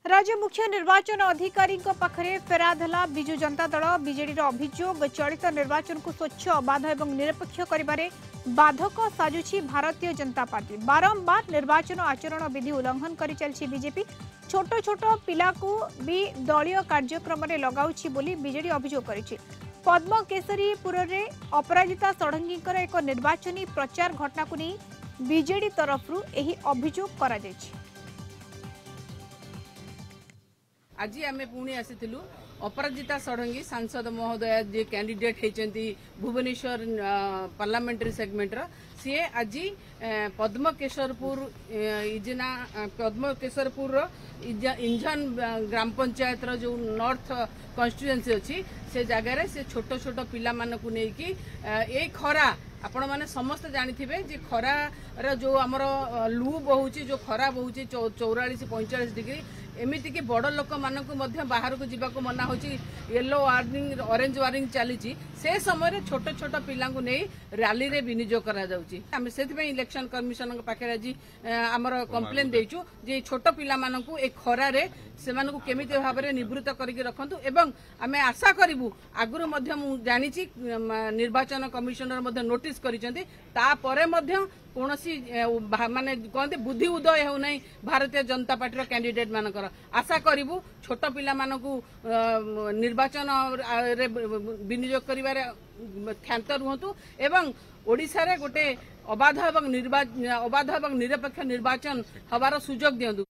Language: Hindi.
राज्य मुख्य निर्वाचन अधिकारी पाखरे फेराद है विजु जनता दल बीजेडी अभियोग चलित निर्वाचन को स्वच्छ अबाध और निरपेक्ष करिबारे बाधक साजुछि भारतीय जनता पार्टी। बारंबार निर्वाचन आचरण विधि उल्लंघन कर चलछि बीजेपी। छोट छोट पिला को भी दलीय कार्यक्रम में लगाउछि बोली बीजेडी अभियोग करिछि। पद्म केसरीपुर रे अपराजिता षडंगीकर एक निर्वाचनी प्रचार घटना को नहीं बीजेडी तरफ अभियोग करा जायछि। आज आम पुणी आसीलु अपराजिता षडंगी सांसद महोदय जे कैंडिडेट होती भुवनेश्वर पार्लियामेंट्री सेगमेंटर सी आज पद्मकेशरपुर इंजन ग्राम पंचायत जो नॉर्थ कन्स्टिट्युएंसी अच्छी से जगार से छोट छोट पिला मानकु नेकी ए खरा आपण मैंने समस्त जानी जे खरार जो आमर लू बहुची जो खरा बहुची 44-45 डिग्री एमती कि बड़ लोक मानक बाहर को जीवा को मना होची येलो वार्निंग ऑरेंज वार्निंग चली से समय छोट छोट पिला नहीं रैली रे विनियोग करा जाउची। आमे सेति इलेक्शन कमिशन पाखे आज आमर कंप्लेन देचु जे छोट पिला मानकु ए खरा रे से मानकु केमिति भाव में निवृत्त करके रखंतु एवं आमे आशा करिवु आगुरु मध्य मु जानिछि निर्वाचन कमिशनर मध्य नोटिस करिसेंती तापरे मध्य कोनोसी माने कहते बुद्धि उदय हो नहीं भारतीय जनता पार्टी कैंडिडेट मानकर आशा करिवु छोट पिला मानकु निर्वाचन रे विनियोग करिवारे क्षांत रुहतु एवं ओडिसा रे गोटे अबाध एवं निरपेक्ष निर्वाचन हबार सुजोग दियंतु।